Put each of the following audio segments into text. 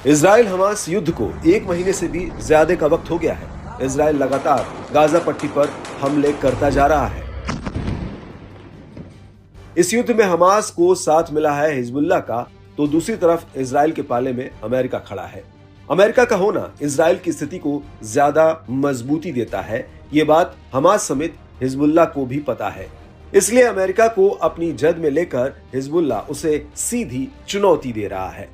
Israel Hamas युद्ध को 1 महीने से भी ज्यादा का वक्त हो गया है। इजराइल लगातार गाजा पट्टी पर हमले करता जा रहा है। इस युद्ध में हमास को साथ मिला है हिजबुल्लाह का, तो दूसरी तरफ इजराइल के पाले में अमेरिका खड़ा है। अमेरिका का होना इजराइल की स्थिति को ज्यादा मजबूती देता है। ये बात हमास समेत हिजबुल्लाह को भी पता है। इसलिए अमेरिका को अपनी जद में लेकर हिजबुल्लाह उसे सीधी चुनौती दे रहा है।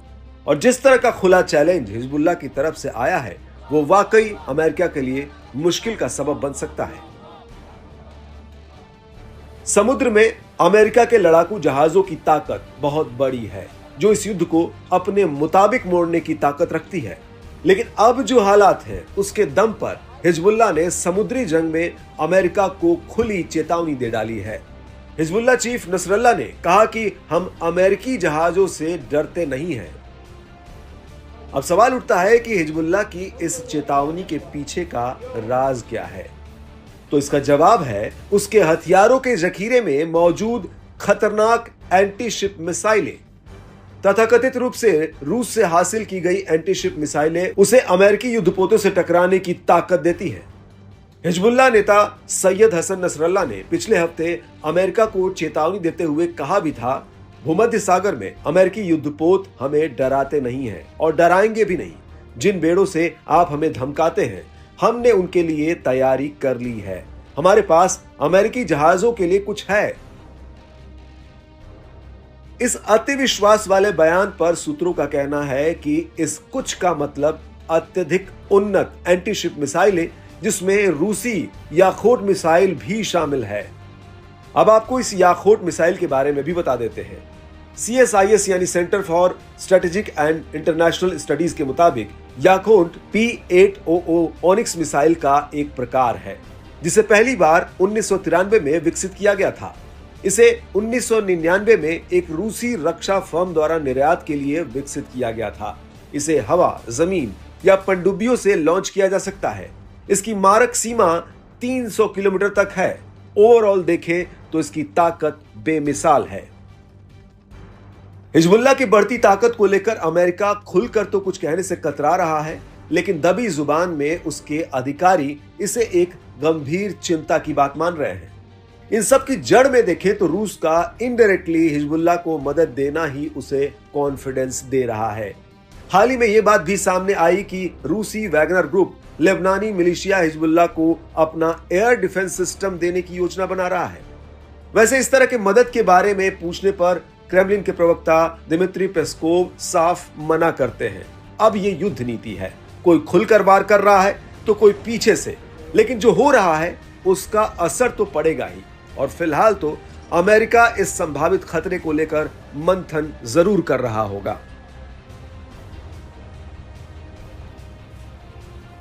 और जिस तरह का खुला चैलेंज हिजबुल्लाह की तरफ से आया है, वो वाकई अमेरिका के लिए मुश्किल का सबब बन सकता है। समुद्र में अमेरिका के लड़ाकू जहाजों की ताकत बहुत बड़ी है, जो इस युद्ध को अपने मुताबिक मोड़ने की ताकत रखती है। लेकिन अब जो हालात हैं, उसके दम पर हिजबुल्लाह ने समुद्री जंग में अमेरिका को खुली चेतावनी दे डाली है। हिजबुल्लाह चीफ नसरल्लाह ने कहा कि हम अमेरिकी जहाजों से डरते नहीं हैं। अब सवाल उठता है कि हिजबुल्लाह की इस चेतावनी के पीछे का राज क्या है? तो इसका जवाब है उसके हथियारों के जखीरे में मौजूद खतरनाक एंटी शिप मिसाइलें। तथाकथित रूप से रूस से हासिल की गई एंटी शिप मिसाइलें उसे अमेरिकी युद्धपोतों से टकराने की ताकत देती है। हिजबुल्लाह नेता सैयद हसन नसरल्लाह ने पिछले हफ्ते अमेरिका को चेतावनी देते हुए कहा भी था, भूमध्य सागर में अमेरिकी युद्धपोत हमें डराते नहीं हैं और डराएंगे भी नहीं। जिन बेड़ों से आप हमें धमकाते हैं, हमने उनके लिए तैयारी कर ली है। हमारे पास अमेरिकी जहाजों के लिए कुछ है। इस अति विश्वास वाले बयान पर सूत्रों का कहना है कि इस कुछ का मतलब अत्यधिक उन्नत एंटी शिप मिसाइलें, जिसमें रूसी याखोट मिसाइल भी शामिल है। अब आपको इस याखोट मिसाइल के बारे में भी बता देते हैं। CSIS यानी centre for strategic and international studies के मुताबिक याखोट P-800 ओनिक्स मिसाइल का एक प्रकार है, जिसे पहली बार 1993 में विकसित किया गया था। इसे 1999 में एक रूसी रक्षा फर्म द्वारा निर्यात के लिए विकसित किया गया था। इसे हवा, जमीन या पनडुब्बियों से लॉन्च किया जा सकता है। इसकी मारक सीमा 300 किलोमीटर तक है। ओवरऑल देखें तो इसकी ताकत बेमिसाल है। हिजबुल्लाह की बढ़ती ताकत को लेकर अमेरिका खुलकर तो कुछ कहने से कतरा रहा है, लेकिन दबी जुबान में उसके अधिकारी इसे एक गंभीर चिंता की बात मान रहे हैं। इन सब की जड़ में देखें तो रूस का इनडायरेक्टली हिजबुल्लाह को मदद देना ही उसे कॉन्फिडेंस दे रहा है। हाल ही में यह बात भी सामने आई कि रूसी वैगनर ग्रुप लेबनानी मिलिशिया हिजबुल्लाह को अपना एयर डिफेंस सिस्टम देने की योजना बना रहा है। वैसे इस तरह के मदद के बारे में पूछने पर क्रेमलिन के प्रवक्ता दिमित्री पेस्कोव साफ मना करते हैं। अब ये युद्ध नीति है, कोई खुलकर वार कर रहा है तो कोई पीछे से, लेकिन जो हो रहा है उसका असर तो पड़ेगा ही। और फिलहाल तो अमेरिका इस संभावित खतरे को लेकर मंथन जरूर कर रहा होगा।